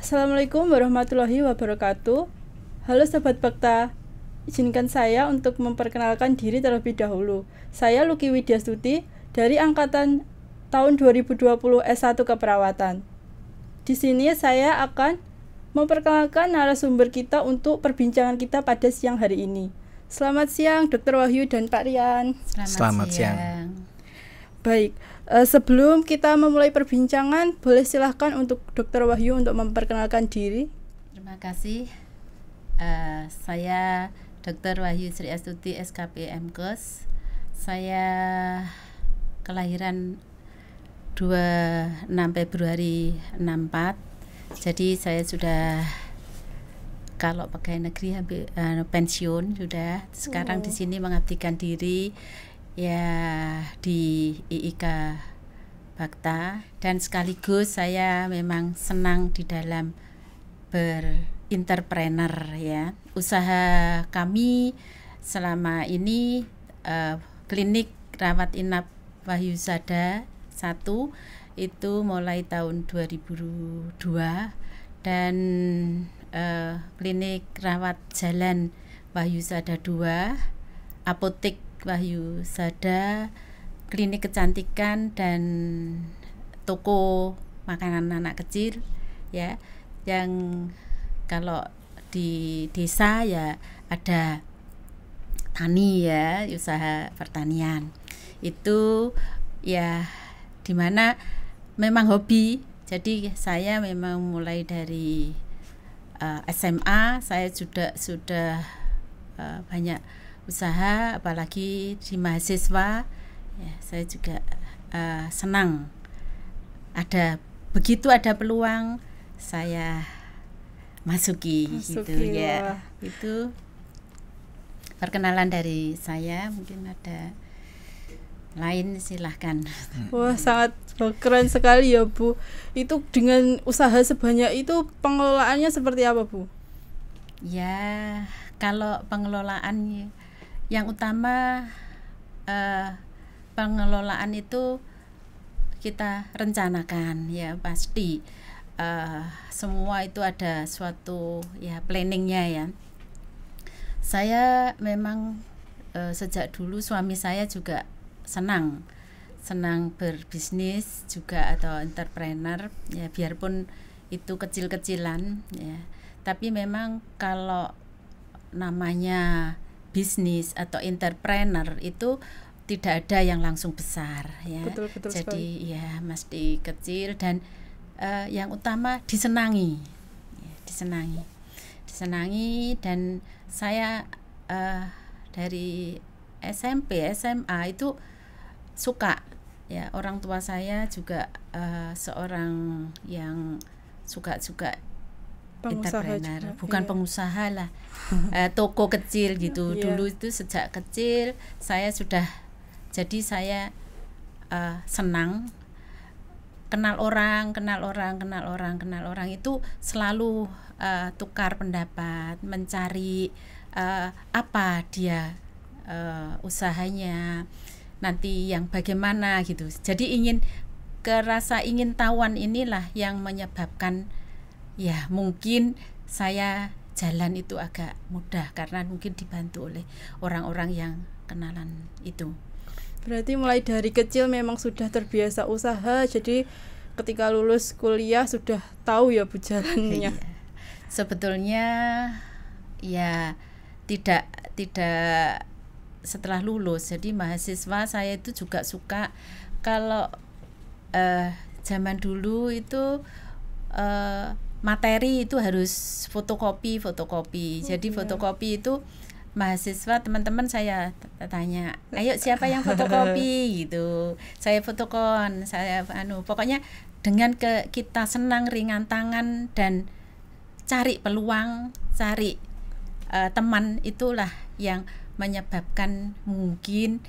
Assalamualaikum warahmatullahi wabarakatuh. Halo Sobat Bakta, izinkan saya untuk memperkenalkan diri terlebih dahulu. Saya Luki Widyastuti dari angkatan tahun 2020 S1 Keperawatan. Di sini saya akan memperkenalkan narasumber kita untuk perbincangan kita pada siang hari ini. Selamat siang Dr. Wahyu dan Pak Rian. Selamat siang. Baik, sebelum kita memulai perbincangan, boleh silahkan untuk Dr. Wahyu untuk memperkenalkan diri. Terima kasih. Saya Dr. Wahyu Sri Astuti SKP MKes. Saya kelahiran 26 Februari 64. Jadi saya sudah kalau pegawai negeri hampir pensiun sudah. Sekarang di sini mengabdikan diri ya di IIK Bakta, dan sekaligus saya memang senang di dalam berinterpreneur ya. Usaha kami selama ini klinik rawat inap Wahyusada 1 itu mulai tahun 2002, dan klinik rawat jalan Wahyusada 2, apotek Wahyusada, klinik kecantikan, dan toko makanan anak kecil ya. Yang kalau di desa ya ada tani ya, usaha pertanian. Itu ya dimana memang hobi. Jadi saya memang mulai dari SMA saya sudah banyak usaha, apalagi di mahasiswa ya, saya juga senang begitu ada peluang saya masuki gitu ya. Itu perkenalan dari saya, mungkin ada lain silahkan. Wah, sangat keren sekali ya Bu. Itu dengan usaha sebanyak itu pengelolaannya seperti apa Bu? Ya, kalau pengelolaan yang utama pengelolaan itu kita rencanakan ya, pasti semua itu ada suatu ya planningnya ya. Saya memang sejak dulu suami saya juga senang berbisnis juga atau entrepreneur ya, biarpun itu kecil-kecilan ya. Tapi memang kalau namanya bisnis atau entrepreneur itu tidak ada yang langsung besar ya. Betul Jadi sekali. ya mesti kecil, dan yang utama disenangi ya, disenangi. Dan saya dari SMP SMA itu suka ya. Orang tua saya juga seorang yang suka entrepreneur, bukan iya. Pengusaha lah, toko kecil gitu. Dulu itu sejak kecil saya sudah, jadi saya senang kenal orang itu selalu tukar pendapat, mencari apa dia usahanya nanti yang bagaimana gitu. Jadi ingin tahuan inilah yang menyebabkan ya mungkin saya jalan itu agak mudah, karena mungkin dibantu oleh orang-orang yang kenalan itu. Berarti mulai dari kecil memang sudah terbiasa usaha, jadi ketika lulus kuliah sudah tahu ya Bu jalannya. Iya. Sebetulnya ya tidak setelah lulus, jadi mahasiswa saya itu juga suka. Kalau zaman dulu itu materi itu harus fotokopi. Jadi fotokopi itu mahasiswa, teman-teman saya tanya, ayo siapa yang fotokopi gitu. Saya fotokon, pokoknya dengan kita senang, ringan tangan, dan cari peluang, cari teman, itulah yang menyebabkan mungkin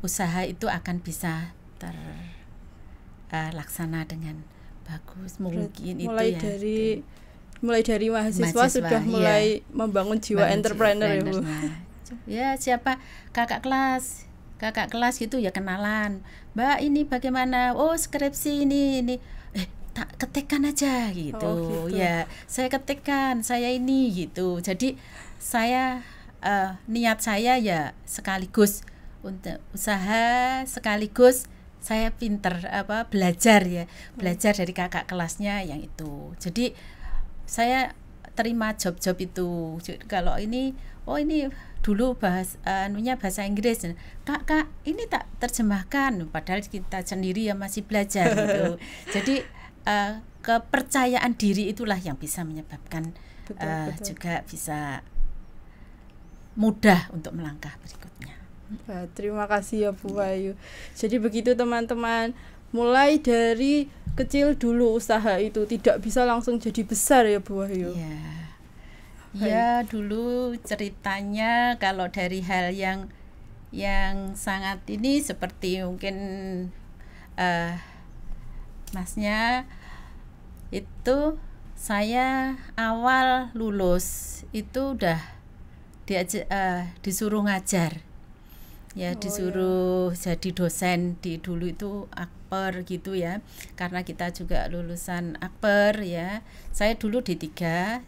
usaha itu akan bisa terlaksana dengan bagus. Mungkin mulai itu ya mulai dari mahasiswa sudah mulai membangun jiwa entrepreneur ya Bu. Ya, siapa kakak kelas gitu ya kenalan, Mbak ini bagaimana, oh skripsi ini tak ketikkan aja gitu. Gitu. Ya saya ketikkan saya ini gitu. Jadi saya niat saya ya sekaligus untuk usaha, sekaligus saya pinter belajar ya, belajar dari kakak kelasnya yang itu. Jadi saya terima job-job itu. Kalau ini dulu bahasa Inggris, kak ini tak terjemahkan, padahal kita sendiri ya masih belajar gitu. Jadi kepercayaan diri itulah yang bisa menyebabkan betul. Juga bisa mudah untuk melangkah berikutnya. Terima kasih ya Bu Wahyu. Jadi begitu teman-teman, mulai dari kecil dulu usaha itu, tidak bisa langsung jadi besar ya Bu Wahyu. Ya dulu ceritanya kalau dari hal yang sangat ini seperti mungkin masnya itu, saya awal lulus itu udah disuruh ngajar ya, disuruh jadi dosen di dulu itu Akper gitu ya, karena kita juga lulusan Akper ya. Saya dulu D3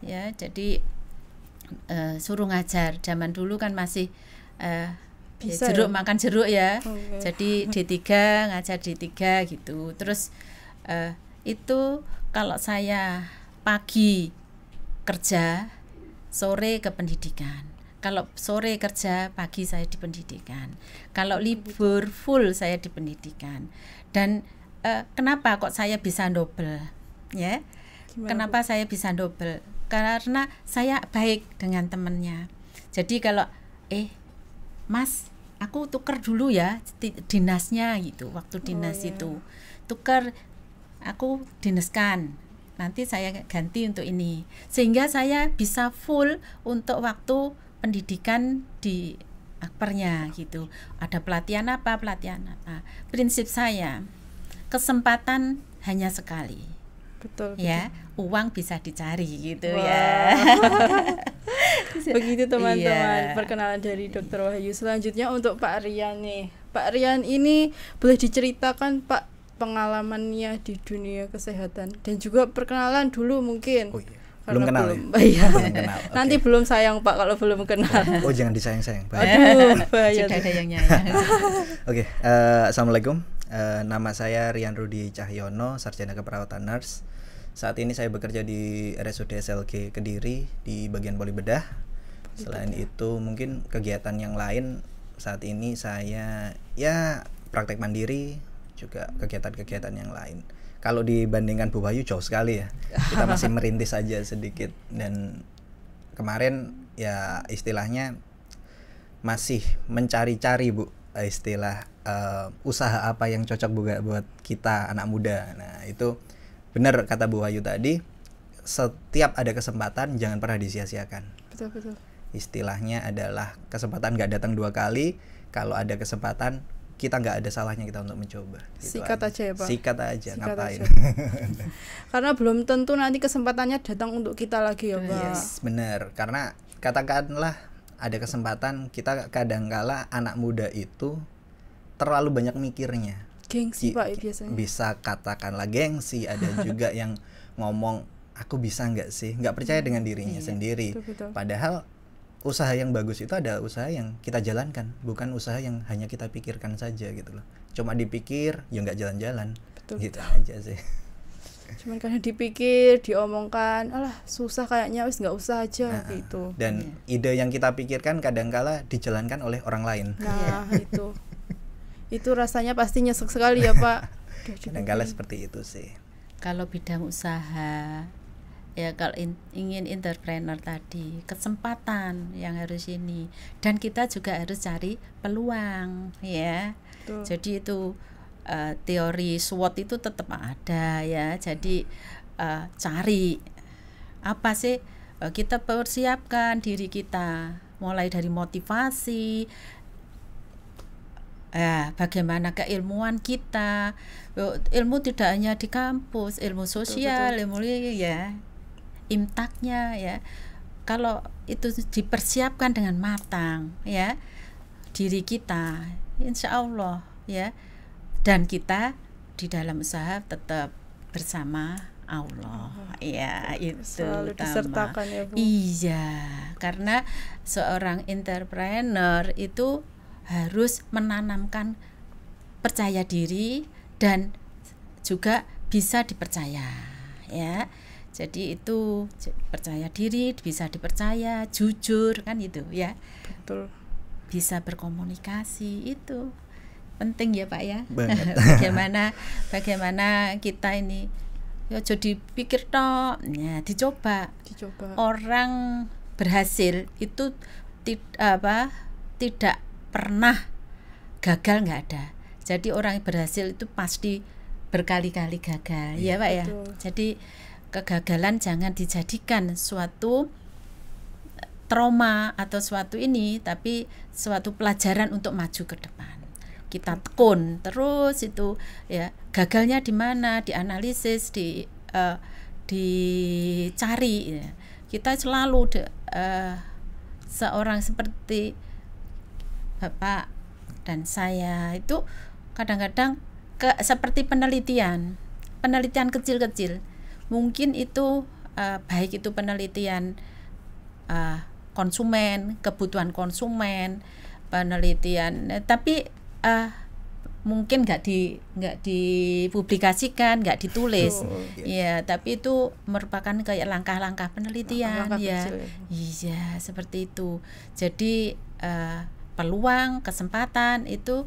ya, jadi suruh ngajar. Zaman dulu kan masih jeruk ya? Makan jeruk ya. Jadi D3 ngajar D3 gitu. Terus itu kalau saya pagi kerja, sore ke pendidikan. Kalau sore kerja, pagi saya di pendidikan. Kalau libur full saya di pendidikan. Dan kenapa kok saya bisa double? Ya. Kenapa saya bisa double? Karena saya baik dengan temannya. Jadi kalau Mas, aku tuker dulu ya dinasnya gitu. Waktu dinas itu tuker, aku dinaskan. Nanti saya ganti untuk ini. Sehingga saya bisa full untuk waktu pendidikan di Akpernya gitu. Ada pelatihan apa. Prinsip saya, kesempatan hanya sekali. Betul. Ya, uang bisa dicari gitu. Ya. Begitu teman-teman, perkenalan dari Dr. Wahyu. Selanjutnya untuk Pak Rian nih. Pak Rian ini boleh diceritakan Pak pengalamannya di dunia kesehatan, dan juga perkenalan dulu mungkin. Belum kenal belum, ya? Belum kenal. Nanti belum sayang Pak kalau belum kenal. Jangan disayang-sayang. Aduh, bahaya. Sudah ada yang nyayang. Oke, assalamualaikum. Nama saya Rian Rudi Cahyono, sarjana keperawatan nurse. Saat ini saya bekerja di RSUD SLG Kediri di bagian poli bedah. Selain itu mungkin kegiatan yang lain saat ini saya ya praktek mandiri, juga kegiatan-kegiatan yang lain. Kalau dibandingkan Bu Wahyu jauh sekali ya. Kita masih merintis aja sedikit, dan kemarin ya istilahnya masih mencari-cari Bu, istilah usaha apa yang cocok buat kita anak muda. Nah, itu benar kata Bu Wahyu tadi, setiap ada kesempatan jangan pernah disia-siakan. Betul. Istilahnya adalah kesempatan gak datang 2 kali. Kalau ada kesempatan, kita nggak ada salahnya kita untuk mencoba. Sikat aja ya Pak. Sikat aja, ngapain? Karena belum tentu nanti kesempatannya datang untuk kita lagi ya Pak. Yes, benar. Karena katakanlah ada kesempatan, kita kadangkala anak muda itu terlalu banyak mikirnya. Gengsi Pak biasanya. Bisa katakanlah gengsi, ada juga yang ngomong aku bisa nggak sih, nggak percaya dengan dirinya sendiri. Betul. Padahal usaha yang bagus itu ada usaha yang kita jalankan, bukan usaha yang hanya kita pikirkan saja gitu loh. Cuma dipikir ya nggak jalan-jalan. Gitu aja sih. Cuman karena dipikir, diomongkan, alah susah kayaknya, wis nggak usah aja gitu. Dan ide yang kita pikirkan kadangkala dijalankan oleh orang lain. Nah itu rasanya pasti nyesek sekali ya Pak. Kadangkala seperti itu sih. Kalau bidang usaha ya, kalau ingin entrepreneur tadi, kesempatan yang harus ini, dan kita juga harus cari peluang ya. Betul. Jadi itu teori SWOT itu tetap ada ya. Jadi cari apa sih, kita persiapkan diri kita mulai dari motivasi, bagaimana keilmuan kita. Ilmu tidak hanya di kampus, ilmu sosial, ilmu ya imtaknya ya. Kalau itu dipersiapkan dengan matang ya, diri kita insya Allah ya, dan kita di dalam usaha tetap bersama Allah. Ya, itu selalu utama. disertakan ya Bu. Iya, karena seorang entrepreneur itu harus menanamkan percaya diri dan juga bisa dipercaya, ya. Jadi itu percaya diri, bisa dipercaya, jujur kan itu ya. Betul. Bisa berkomunikasi itu penting ya Pak ya. Banget. bagaimana kita ini ya jadi pikir toh, ya dicoba. Orang berhasil itu tidak pernah gagal, nggak ada. Jadi orang berhasil itu pasti berkali-kali gagal, ya Pak ya. Betul. Jadi kegagalan jangan dijadikan suatu trauma atau suatu ini, tapi suatu pelajaran untuk maju ke depan. Kita tekun terus itu ya, gagalnya di mana, dianalisis, dicari ya. Kita selalu seorang seperti Bapak dan saya itu kadang-kadang seperti penelitian kecil-kecil. Mungkin itu baik itu penelitian konsumen, kebutuhan konsumen, penelitian, tapi mungkin nggak dipublikasikan, nggak ditulis, ya. Tapi itu merupakan kayak langkah-langkah penelitian, ya. Iya, seperti itu. Jadi peluang, kesempatan itu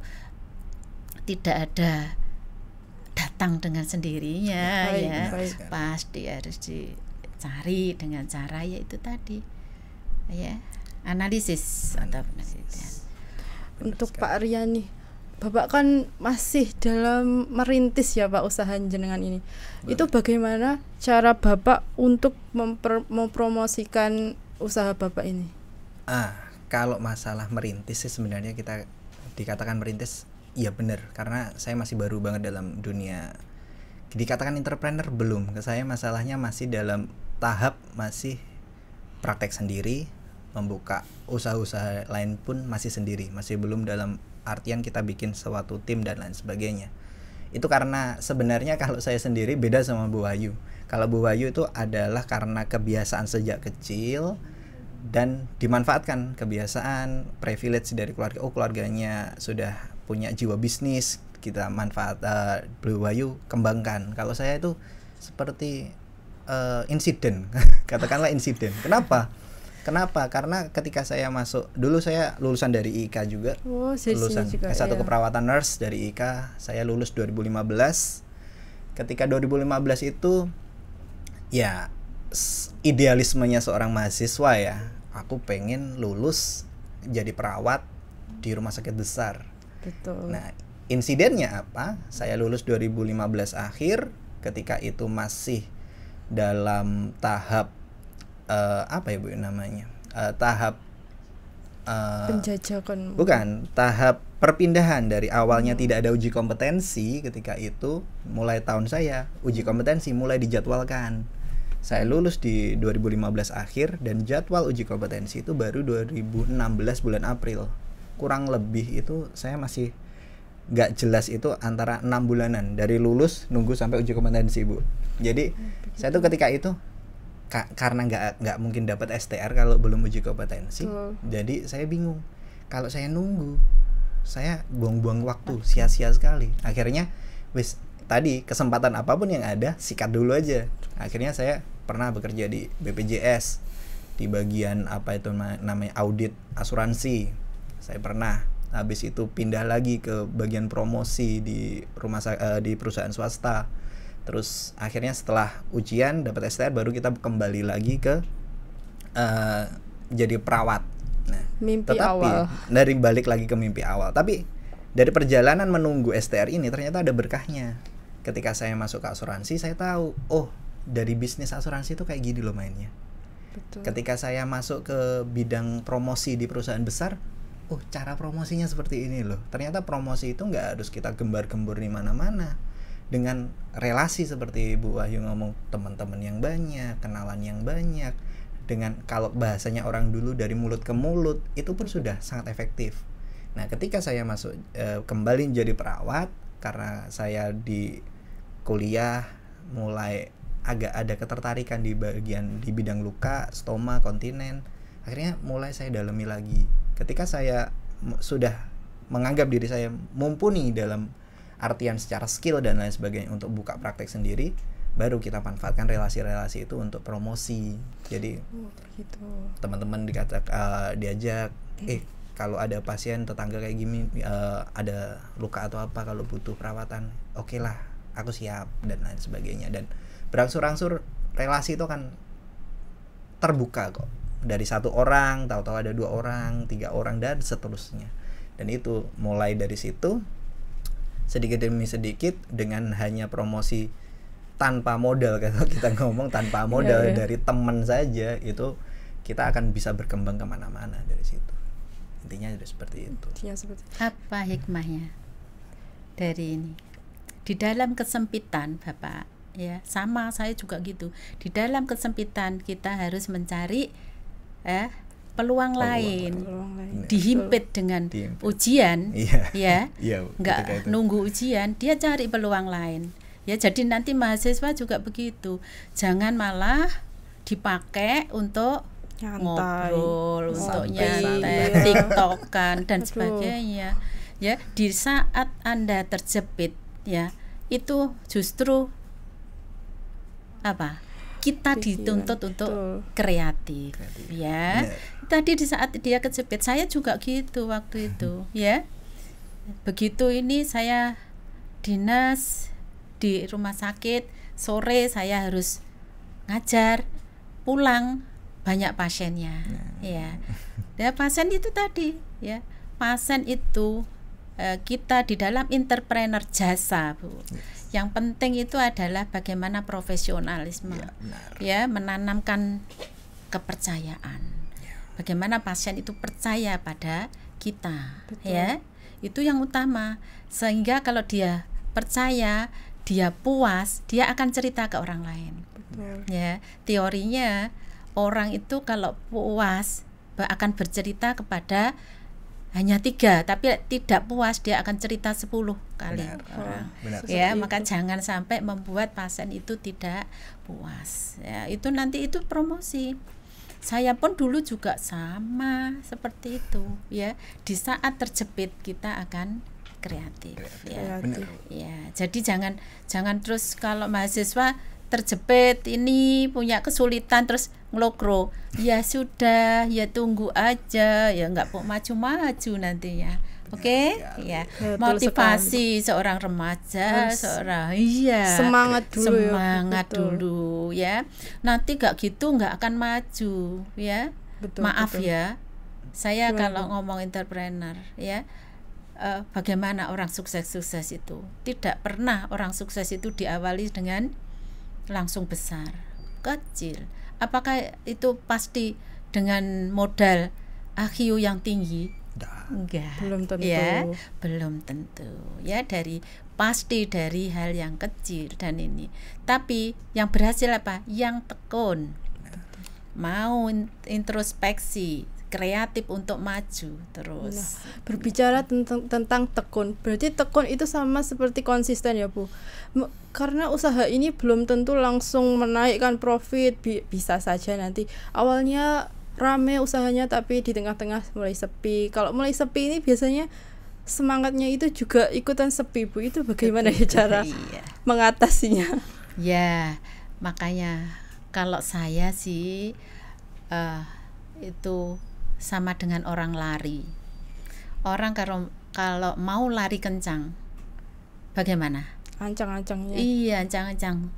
tidak ada datang dengan sendirinya, baik. Pasti harus dicari dengan cara yaitu tadi, ya, analisis atau penelitian. Untuk Pak Rian nih, Bapak kan masih dalam merintis ya Pak usaha jenengan ini. Itu bagaimana cara Bapak untuk mempromosikan usaha Bapak ini? Kalau masalah merintis sih sebenarnya kita dikatakan merintis, iya benar, karena saya masih baru banget dalam dunia. Dikatakan entrepreneur belum, ke saya masalahnya masih dalam tahap masih praktek sendiri, membuka usaha-usaha lain pun masih sendiri, masih belum dalam artian kita bikin suatu tim dan lain sebagainya. Itu karena sebenarnya kalau saya sendiri beda sama Bu Wahyu. Kalau Bu Wahyu itu adalah karena kebiasaan sejak kecil dan dimanfaatkan kebiasaan privilege dari keluarga. Oh, keluarganya sudah punya jiwa bisnis, kita manfaat, Bu Wahyu kembangkan. Kalau saya itu seperti insiden, katakanlah insiden. Kenapa? Karena ketika saya masuk, dulu saya lulusan dari IK juga, lulusan juga, S1 ya. keperawatan nurse dari IK. Saya lulus 2015. Ketika 2015 itu, ya idealismenya seorang mahasiswa ya, aku pengen lulus jadi perawat di rumah sakit besar. Betul. Nah, insidennya apa? Saya lulus 2015 akhir, ketika itu masih dalam tahap apa ya Bu namanya? Tahap penjajakan. Bukan, tahap perpindahan dari awalnya tidak ada uji kompetensi. Ketika itu mulai tahun saya uji kompetensi mulai dijadwalkan. Saya lulus di 2015 akhir dan jadwal uji kompetensi itu baru 2016 bulan April. Kurang lebih itu saya masih nggak jelas itu antara 6 bulanan dari lulus nunggu sampai uji kompetensi Bu. Jadi saya tuh ketika itu karena nggak mungkin dapat STR kalau belum uji kompetensi. Jadi saya bingung, kalau saya nunggu saya buang-buang waktu, sia-sia sekali. Akhirnya wis tadi kesempatan apapun yang ada sikat dulu aja. Akhirnya saya pernah bekerja di BPJS di bagian apa itu namanya audit asuransi. Saya pernah, habis itu pindah lagi ke bagian promosi di di perusahaan swasta. Terus akhirnya setelah ujian dapat STR baru kita kembali lagi ke jadi perawat. Nah, mimpi tetapi awal. dari balik lagi ke mimpi awal. Tapi dari perjalanan menunggu STR ini ternyata ada berkahnya. Ketika saya masuk ke asuransi, saya tahu, oh dari bisnis asuransi itu kayak gini loh mainnya. Betul. Ketika saya masuk ke bidang promosi di perusahaan besar, oh cara promosinya seperti ini loh. Ternyata promosi itu nggak harus kita gembar-gembor di mana-mana. Dengan relasi seperti Bu Wahyu ngomong, teman-teman yang banyak, kenalan yang banyak, dengan kalau bahasanya orang dulu dari mulut ke mulut, itu pun sudah sangat efektif. Nah, ketika saya masuk kembali jadi perawat, karena saya di kuliah mulai agak ada ketertarikan di bidang luka, stoma, kontinen. Akhirnya mulai saya dalami lagi. Ketika saya sudah menganggap diri saya mumpuni dalam artian secara skill dan lain sebagainya untuk buka praktek sendiri, baru kita manfaatkan relasi-relasi itu untuk promosi. Jadi gitu. Teman-teman diajak, kalau ada pasien tetangga kayak gini, ada luka atau apa, kalau butuh perawatan, oke lah, aku siap, dan lain sebagainya. Dan berangsur-angsur relasi itu kan terbuka kok. Dari 1 orang, tahu-tahu ada 2 orang, 3 orang, dan seterusnya. Dan itu mulai dari situ, sedikit demi sedikit, dengan hanya promosi tanpa modal, kalau kita ngomong tanpa modal dari teman saja, itu kita akan bisa berkembang kemana-mana dari situ. Intinya sudah seperti itu. Apa hikmahnya dari ini? Di dalam kesempitan, Bapak, ya, sama saya juga gitu. Di dalam kesempitan kita harus mencari peluang lain. Dihimpit dengan ujian, ya, nggak nunggu ujian, dia cari peluang lain. Ya, jadi nanti mahasiswa juga begitu. Jangan malah dipakai untuk ngobrol, untuk nyantai, tiktokan dan sebagainya. Ya, di saat Anda terjepit, ya, itu justru apa? Kita dituntut untuk kreatif. Ya. Tadi di saat dia kejepit, saya juga gitu waktu itu, ya. Begitu ini saya dinas di rumah sakit, sore saya harus ngajar, pulang banyak pasiennya, ya. Ya, pasien itu tadi, ya. Pasien itu kita di dalam entrepreneur jasa, Bu. Yang penting itu adalah bagaimana profesionalisme, ya, menanamkan kepercayaan. Bagaimana pasien itu percaya pada kita, ya. Itu yang utama. Sehingga kalau dia percaya, dia puas, dia akan cerita ke orang lain. Ya, teorinya orang itu kalau puas akan bercerita kepada hanya 3, tapi tidak puas dia akan cerita 10 kali orang. Ya, maka jangan sampai membuat pasien itu tidak puas. Ya, itu nanti itu promosi. Saya pun dulu juga sama seperti itu, ya. Di saat terjepit kita akan kreatif, ya. Ya, jadi jangan terus kalau mahasiswa terjepit ini punya kesulitan terus ngelokro, ya sudah, ya tunggu aja, ya nggak mau maju-maju nantinya. Oke, ya. Motivasi seorang remaja, seorang semangat dulu, ya. Nanti nggak gitu nggak akan maju, ya. Maaf ya, saya kalau ngomong entrepreneur, ya. Bagaimana orang sukses itu? Tidak pernah orang sukses itu diawali dengan langsung besar, kecil. Apakah itu pasti dengan modal IQ yang tinggi? Enggak. Belum tentu. Ya, belum tentu. Ya, pasti dari hal yang kecil dan ini. Tapi yang berhasil apa? Yang tekun. Mau introspeksi, kreatif untuk maju terus. Berbicara tentang tekun, berarti tekun itu sama seperti konsisten, ya, Bu. Karena usaha ini belum tentu langsung menaikkan profit, bisa saja nanti awalnya rame usahanya tapi di tengah-tengah mulai sepi. Kalau mulai sepi ini biasanya semangatnya itu juga ikutan sepi, Bu. Itu bagaimana ya cara mengatasinya? Ya, makanya kalau saya sih itu sama dengan orang lari. Orang kalau mau lari kencang, bagaimana? Ancang-ancangnya. Iya, ancang-ancang.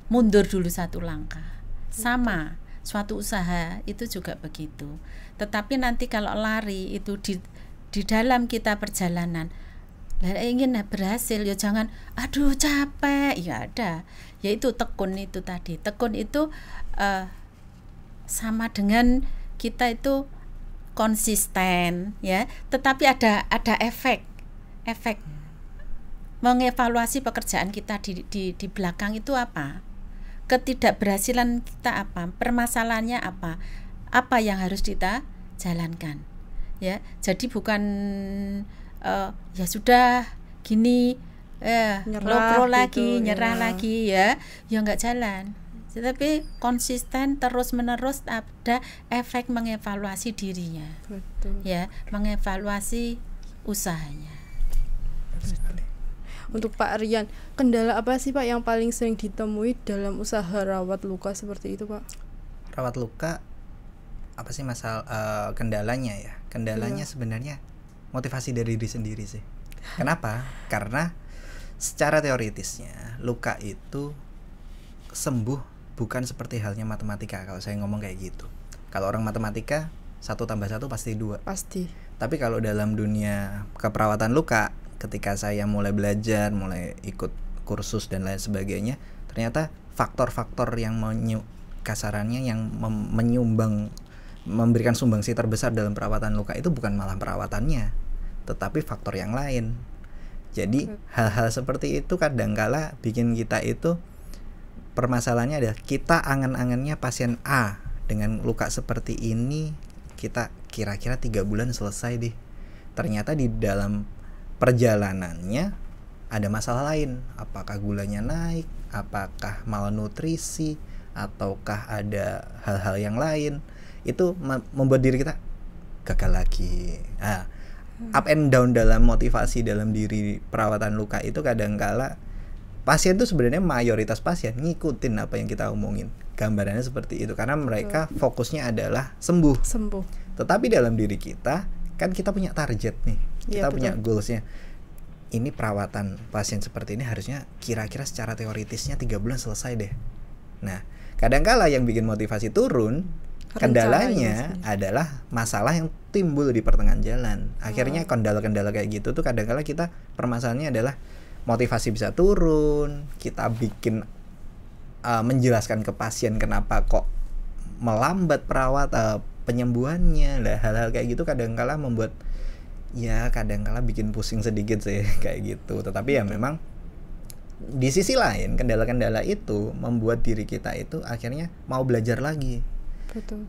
Mundur dulu 1 langkah. Sama, suatu usaha itu juga begitu. Tetapi nanti kalau lari itu di dalam kita perjalanan, ingin berhasil, ya jangan aduh capek, ya ada. Yaitu tekun itu tadi. Tekun itu sama dengan kita itu konsisten, ya, tetapi ada efek mengevaluasi pekerjaan kita di belakang itu apa, ketidakberhasilan kita apa, permasalahannya apa yang harus kita jalankan, ya. Jadi bukan ya sudah gini lokro lagi, gitu, nyerah ya. lagi ya nggak jalan. Tetapi konsisten terus menerus ada efek mengevaluasi dirinya, Betul. ya mengevaluasi usahanya. Untuk Pak Rian, kendala apa sih Pak yang paling sering ditemui dalam usaha rawat luka seperti itu Pak? Rawat luka apa sih masalah kendalanya ya? Kendalanya sebenarnya motivasi dari diri sendiri sih. Kenapa? Karena secara teoritisnya luka itu sembuh bukan seperti halnya matematika. Kalau saya ngomong kayak gitu, kalau orang matematika 1 + 1 pasti 2. Pasti. Tapi kalau dalam dunia keperawatan luka, ketika saya mulai belajar, mulai ikut kursus dan lain sebagainya, ternyata faktor-faktor yang kasarannya yang menyumbang, memberikan sumbangsi terbesar dalam perawatan luka itu bukan malah perawatannya, tetapi faktor yang lain. Jadi hal-hal seperti itu kadangkala bikin kita itu, permasalahannya adalah kita angan-angannya pasien A dengan luka seperti ini kita kira-kira 3 bulan selesai deh. Ternyata di dalam perjalanannya ada masalah lain. Apakah gulanya naik, apakah malnutrisi, ataukah ada hal-hal yang lain. Itu membuat diri kita gagal lagi. Up and down dalam motivasi dalam diri perawatan luka itu kadangkala pasien tuh sebenarnya mayoritas pasien ngikutin apa yang kita omongin. Gambarannya seperti itu karena mereka fokusnya adalah sembuh. Tetapi dalam diri kita kan kita punya target nih. Kita punya goalsnya. Ini perawatan pasien seperti ini harusnya kira-kira secara teoritisnya 3 bulan selesai deh. Nah, kadangkala yang bikin motivasi turun, kendalanya adalah masalah yang timbul di pertengahan jalan. Akhirnya kendala-kendala kayak gitu tuh kadangkala kita permasalahannya adalah motivasi bisa turun, kita bikin menjelaskan ke pasien kenapa kok melambat penyembuhannya. Lah hal-hal kayak gitu kadangkala membuat kadangkala bikin pusing sedikit sih kayak gitu. Tetapi ya memang di sisi lain kendala-kendala itu membuat diri kita itu akhirnya mau belajar lagi. Betul.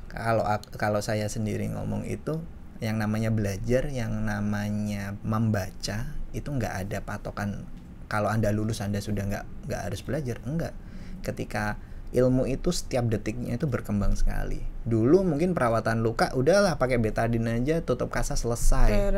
Kalau saya sendiri ngomong itu yang namanya belajar, yang namanya membaca itu nggak ada patokan. Kalau Anda lulus Anda sudah nggak harus belajar, enggak. Ketika ilmu itu setiap detiknya itu berkembang sekali. Dulu mungkin perawatan luka udahlah pakai betadine aja, tutup kasa selesai.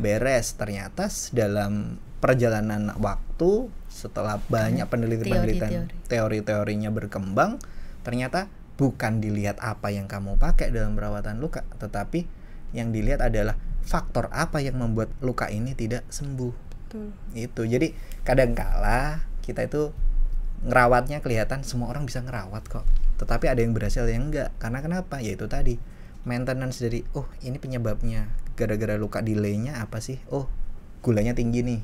Beres. Ternyata dalam perjalanan waktu setelah banyak penelitian teori-teorinya berkembang, ternyata bukan dilihat apa yang kamu pakai dalam perawatan luka, tetapi yang dilihat adalah faktor apa yang membuat luka ini tidak sembuh. Itu jadi kadangkala kita itu ngerawatnya kelihatan semua orang bisa ngerawat kok, tetapi ada yang berhasil yang enggak. Karena kenapa? Yaitu tadi maintenance dari ini penyebabnya gara-gara luka, delaynya apa sih? Gulanya tinggi nih,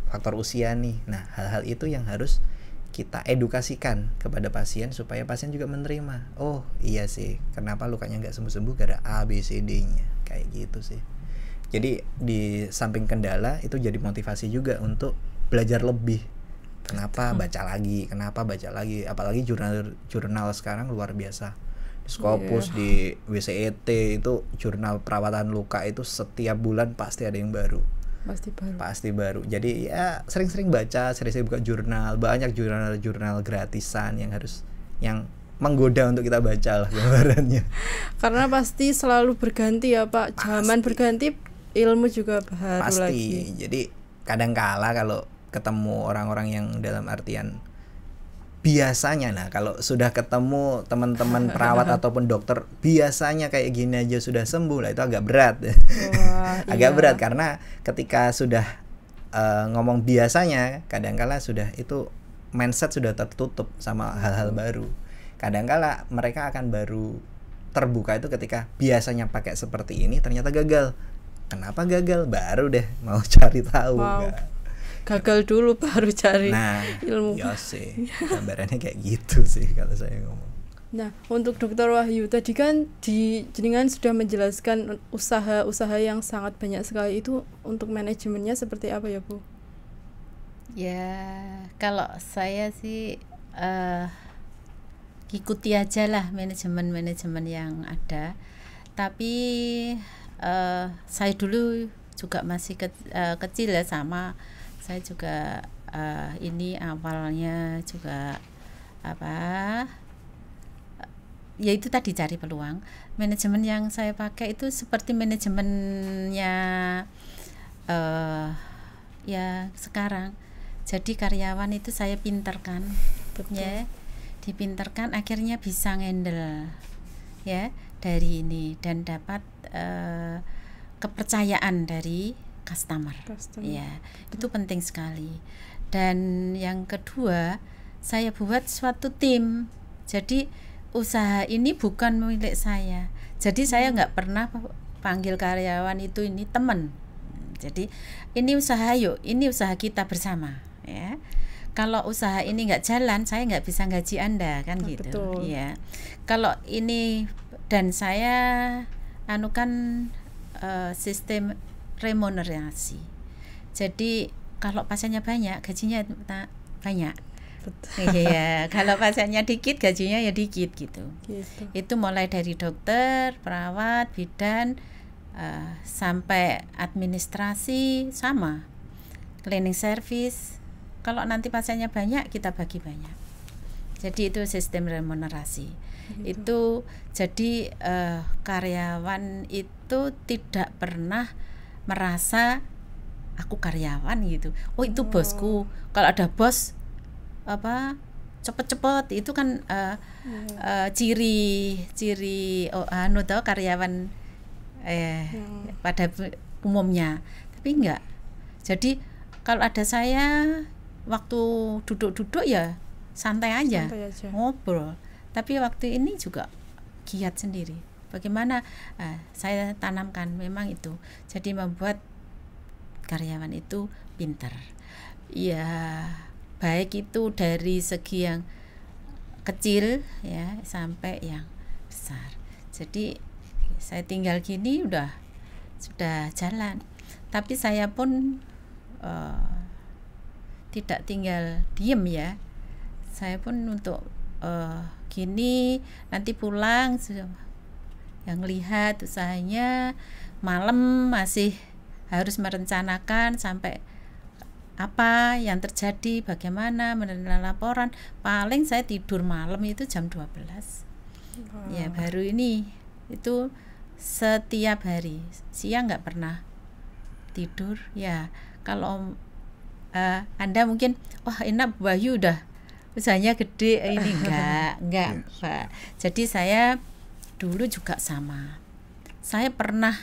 faktor usia nih. Nah hal-hal itu yang harus kita edukasikan kepada pasien supaya pasien juga menerima. Iya sih, kenapa lukanya nggak sembuh-sembuh gara A, B, C, D-nya kayak gitu sih. Jadi di samping kendala itu jadi motivasi juga untuk belajar lebih. Kenapa baca lagi? Apalagi jurnal sekarang luar biasa. Di Scopus, di WCET itu jurnal perawatan luka itu setiap bulan pasti ada yang baru. Pasti baru. Jadi ya sering-sering baca, sering-sering buka jurnal. Banyak jurnal gratisan yang menggoda untuk kita baca lah gambarannya. Karena pasti selalu berganti ya Pak. Zaman berganti, ilmu juga baru lagi. Jadi kadangkala kalau ketemu orang-orang yang dalam artian biasanya, kalau sudah ketemu teman-teman perawat ataupun dokter biasanya kayak gini aja sudah sembuh lah, itu agak berat. Agak berat karena ketika sudah ngomong biasanya kadangkala sudah itu mindset sudah tertutup sama hal-hal baru. Kadangkala mereka akan baru terbuka itu ketika biasanya pakai seperti ini ternyata gagal. Kenapa gagal? Baru deh mau cari tahu. Gagal dulu baru cari ilmu. Iya sih, gambarannya kayak gitu sih kalau saya ngomong. Nah, untuk Dr. Wahyu tadi kan jenengan sudah menjelaskan usaha-usaha yang sangat banyak sekali, itu untuk manajemennya seperti apa ya Bu? Ya, kalau saya sih ikuti aja lah manajemen yang ada. Tapi saya dulu juga masih kecil ya, Saya juga ini awalnya juga ya itu tadi cari peluang. Manajemen yang saya pakai itu seperti manajemennya ya sekarang. Jadi karyawan itu saya pinterkan, ya, dipinterkan akhirnya bisa ngendel, ya, dari ini dan dapat kepercayaan dari customer. Ya, itu penting sekali. Dan yang kedua, saya buat suatu tim. Jadi usaha ini bukan milik saya. Jadi saya nggak pernah panggil karyawan itu ini teman. Jadi ini usaha, yuk, ini usaha kita bersama, ya. Kalau usaha ini nggak jalan, saya nggak bisa gaji Anda, kan gitu. Betul. Ya. Kalau ini, dan saya anukan sistem remunerasi. Jadi kalau pasiennya banyak, gajinya banyak. Iya, kalau pasiennya dikit, gajinya ya dikit gitu. Itu mulai dari dokter, perawat, bidan, sampai administrasi sama, cleaning service. Kalau nanti pasiennya banyak, kita bagi banyak. Jadi itu sistem remunerasi. Itu jadi karyawan itu tidak pernah merasa aku karyawan gitu. Oh itu bosku. Kalau ada bos cepet-cepet itu kan ciri tahu karyawan pada umumnya. Tapi enggak. Jadi kalau ada saya waktu duduk-duduk ya santai aja. Ngobrol. Tapi waktu ini juga giat sendiri. Bagaimana saya tanamkan memang itu. Jadi membuat karyawan itu pintar. Ya, baik itu dari segi yang kecil ya sampai yang besar. Jadi saya tinggal gini sudah jalan. Tapi saya pun tidak tinggal diem ya. Saya pun untuk gini nanti pulang yang lihat usahanya, malam masih harus merencanakan sampai apa yang terjadi, bagaimana menerima laporan. Paling saya tidur malam itu jam 12. Ya baru ini itu setiap hari. Siang nggak pernah tidur ya. Kalau Anda mungkin wah enak Bayu udah usahanya gede, ini enggak Pak. Jadi saya dulu juga sama. Saya pernah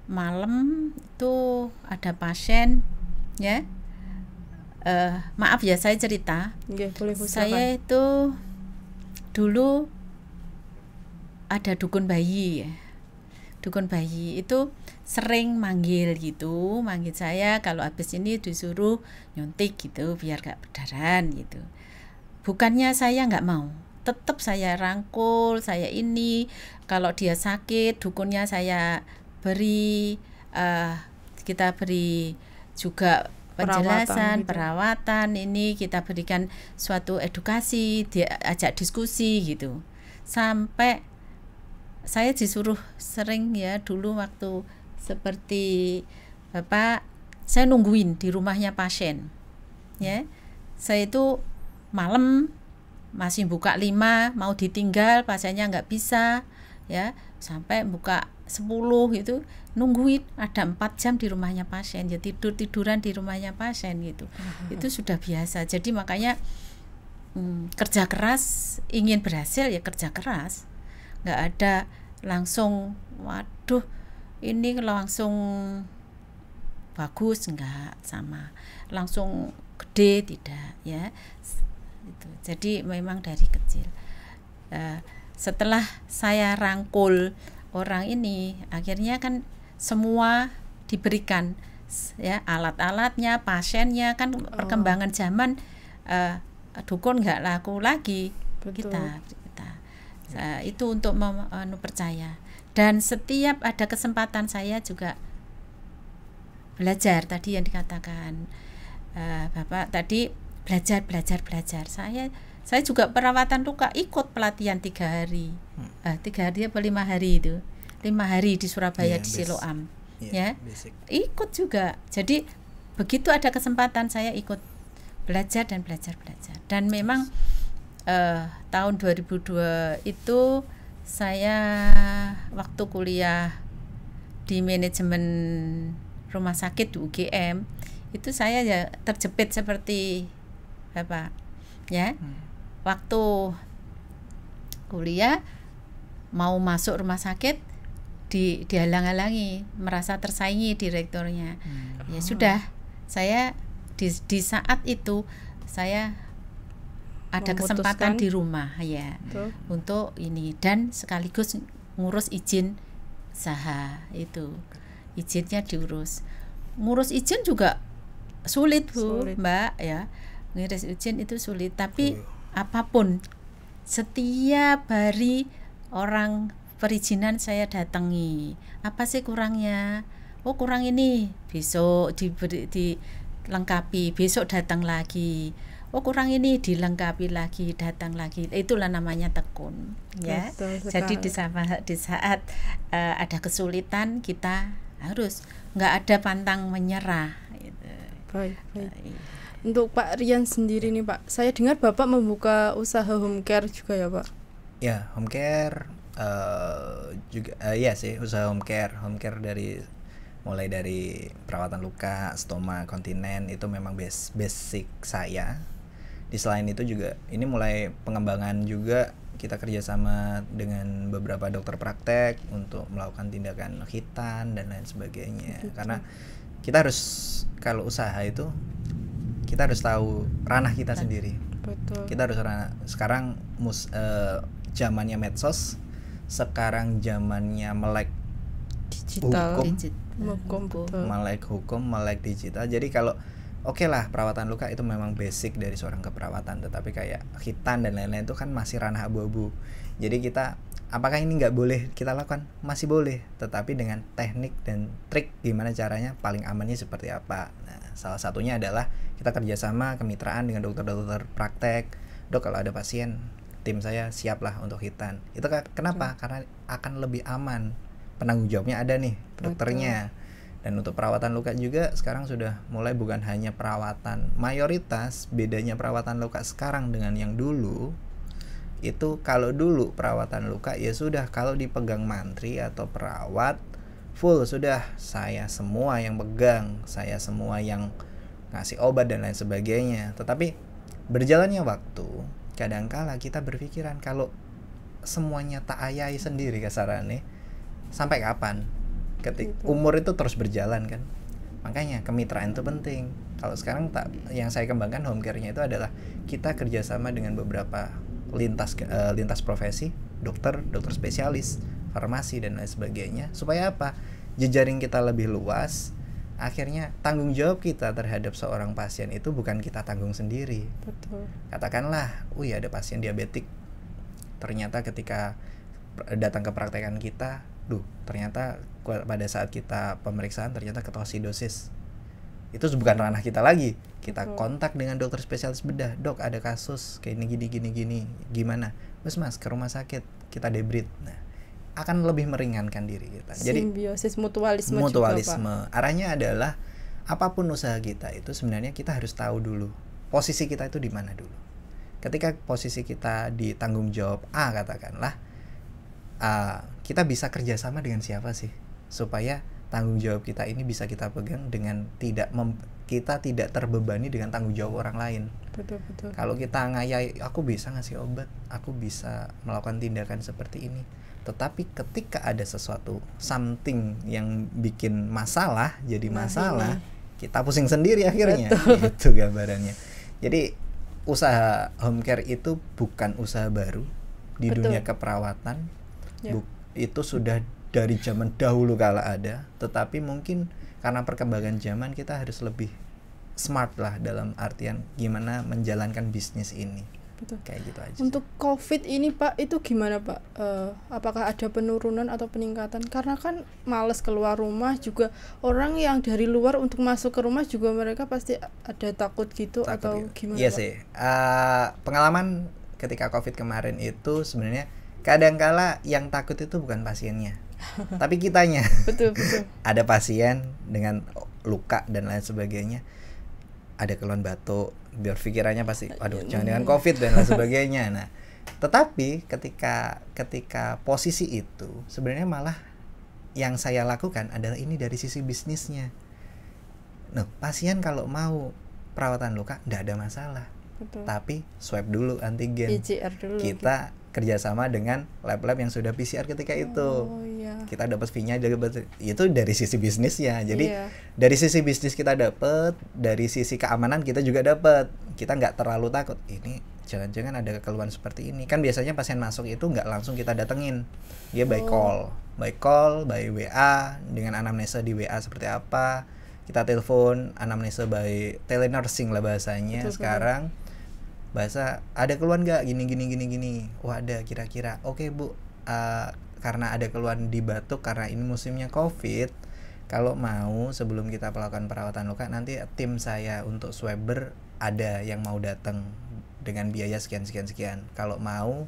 malam itu ada pasien ya. Maaf ya saya cerita. Boleh, saya itu dulu ada dukun bayi ya. Dukun bayi itu sering manggil saya kalau habis ini disuruh nyuntik gitu biar gak berdarah gitu. Bukannya saya nggak mau, tetap saya rangkul, saya ini kalau dia sakit dukunnya saya beri kita beri juga penjelasan, perawatan ini kita berikan suatu edukasi, dia ajak diskusi gitu. Sampai saya disuruh sering ya dulu waktu seperti Bapak, saya nungguin di rumahnya pasien. Ya. Saya itu malam masih buka 5, mau ditinggal pasiennya nggak bisa ya, sampai buka 10 itu nungguin ada 4 jam di rumahnya pasien ya, tiduran di rumahnya pasien gitu. Itu sudah biasa. Jadi makanya kerja keras, ingin berhasil ya kerja keras, nggak ada langsung waduh ini langsung bagus, enggak, sama langsung gede tidak ya itu. Jadi memang dari kecil setelah saya rangkul orang ini akhirnya kan semua diberikan ya alat-alatnya, pasiennya kan. Perkembangan zaman dukun nggak laku lagi. Betul. kita itu untuk percaya. Dan setiap ada kesempatan saya juga belajar tadi yang dikatakan Bapak tadi, belajar. Saya juga perawatan luka ikut pelatihan 3 hari 3 hari apa 5 hari itu 5 hari di Surabaya di Siloam ya basic. Ikut juga. Jadi begitu ada kesempatan saya ikut belajar dan memang tahun 2002 itu saya waktu kuliah di manajemen rumah sakit di UGM itu saya ya terjepit seperti Bapak ya. Waktu kuliah mau masuk rumah sakit dihalang-halangi, merasa tersaingi direkturnya. Ya sudah, saya di saat itu saya ada kesempatan di rumah ya untuk ini dan sekaligus ngurus izin usaha itu. Izinnya diurus. Ngurus izin juga sulit Bu, Mbak ya. Ngurus izin itu sulit, tapi apapun setiap hari orang perizinan saya datangi. Apa sih kurangnya? Oh, kurang ini. Besok dilengkapi, besok datang lagi. Oh, kurang ini, dilengkapi lagi, datang lagi. Itulah namanya tekun, ya. Jadi di saat ada kesulitan kita harus nggak ada pantang menyerah. Gitu. Baik. Untuk Pak Rian sendiri nih Pak, saya dengar Bapak membuka usaha home care juga ya Pak? Ya, home care juga ya sih, usaha home care mulai dari perawatan luka, stoma, kontinen itu memang basic saya. Di selain itu juga ini mulai pengembangan juga, kita kerjasama dengan beberapa dokter praktek untuk melakukan tindakan hitan dan lain sebagainya. Betul. Karena kita harus, kalau usaha itu kita harus tahu ranah kita sendiri. Betul. Kita harus sekarang zamannya medsos, sekarang zamannya melek digital, melek hukum, melek digital. Jadi kalau oke lah, perawatan luka itu memang basic dari seorang keperawatan, tetapi kayak hitan dan lain-lain itu kan masih ranah abu-abu. Jadi kita, apakah ini nggak boleh kita lakukan? Masih boleh, tetapi dengan teknik dan trik gimana caranya, paling amannya seperti apa. Nah, salah satunya adalah kita kerjasama kemitraan dengan dokter-dokter praktek. Dok, kalau ada pasien, tim saya siap lah untuk hitan. Itu kenapa? Karena akan lebih aman. Penanggung jawabnya ada nih, dokternya. Dan untuk perawatan luka juga sekarang sudah mulai bukan hanya perawatan. Mayoritas bedanya perawatan luka sekarang dengan yang dulu, itu kalau dulu perawatan luka ya sudah, kalau dipegang mantri atau perawat full sudah, saya semua yang pegang, saya semua yang ngasih obat dan lain sebagainya. Tetapi berjalannya waktu, kadangkala kita berpikiran kalau semuanya tak ayai sendiri kasarannya, sampai kapan? Umur itu terus berjalan kan. Makanya kemitraan itu penting. Kalau sekarang yang saya kembangkan home care-nya itu adalah kita kerjasama dengan beberapa lintas profesi, dokter spesialis, farmasi dan lain sebagainya. Supaya apa? Jejaring kita lebih luas. Akhirnya tanggung jawab kita terhadap seorang pasien itu bukan kita tanggung sendiri. Betul. Katakanlah, ada pasien diabetik. Ternyata ketika datang ke praktekan kita, ternyata pada saat kita pemeriksaan ternyata ketoasidosis. Itu bukan ranah kita lagi. Kita kontak dengan dokter spesialis bedah. Dok, ada kasus kayak ini gini. Gimana? Mas ke rumah sakit, kita debrief. Nah, akan lebih meringankan diri kita. Jadi simbiosis mutualisme juga, Pak. Arahnya adalah apapun usaha kita itu sebenarnya kita harus tahu dulu posisi kita itu di mana dulu. Ketika posisi kita di tanggung jawab A katakanlah, kita bisa kerjasama dengan siapa sih supaya tanggung jawab kita ini bisa kita pegang dengan kita tidak terbebani dengan tanggung jawab orang lain. Betul. Kalau kita ngayai, aku bisa ngasih obat, aku bisa melakukan tindakan seperti ini, tetapi ketika ada sesuatu something yang bikin masalah jadi masalah, kita pusing sendiri akhirnya. Itu gambarannya. Jadi usaha home care itu bukan usaha baru di dunia keperawatan. Itu sudah dari zaman dahulu kala ada, tetapi mungkin karena perkembangan zaman kita harus lebih smart lah dalam artian gimana menjalankan bisnis ini. Betul. Kayak gitu aja. Untuk COVID ini Pak, itu gimana Pak? Apakah ada penurunan atau peningkatan? Karena kan males keluar rumah juga, orang yang dari luar untuk masuk ke rumah juga mereka pasti ada takut gitu atau gimana? Iya Pak? Sih. Pengalaman ketika COVID kemarin itu sebenarnya kadangkala yang takut itu bukan pasiennya, tapi kitanya. Betul. Ada pasien dengan luka dan lain sebagainya, ada keluhan batuk, biar pikirannya pasti, aduh jangan dengan COVID dan lain sebagainya. Nah, tetapi ketika posisi itu sebenarnya malah yang saya lakukan adalah ini dari sisi bisnisnya. Nah, pasien kalau mau perawatan luka tidak ada masalah. Betul. Tapi swab dulu antigen. PCR dulu. Kita kerjasama dengan lab-lab yang sudah PCR ketika itu. Oh iya. Kita dapat fee-nya, itu dari sisi bisnisnya. Jadi Iya. dari sisi bisnis kita dapat, dari sisi keamanan kita juga dapat. Kita nggak terlalu takut. Ini jangan-jangan ada keluhan seperti ini. Kan biasanya pasien masuk itu nggak langsung kita datengin. Dia by call, by WA, dengan anamnesa di WA seperti apa. Kita telepon, anamnesa by telenursing lah bahasanya. Betul. Sekarang bahasa ada keluhan nggak gini. Wah, ada kira-kira. Oke, Bu. Karena ada keluhan di batuk karena ini musimnya COVID. Kalau mau sebelum kita melakukan perawatan luka, nanti tim saya untuk swabber ada yang mau datang dengan biaya sekian. Kalau mau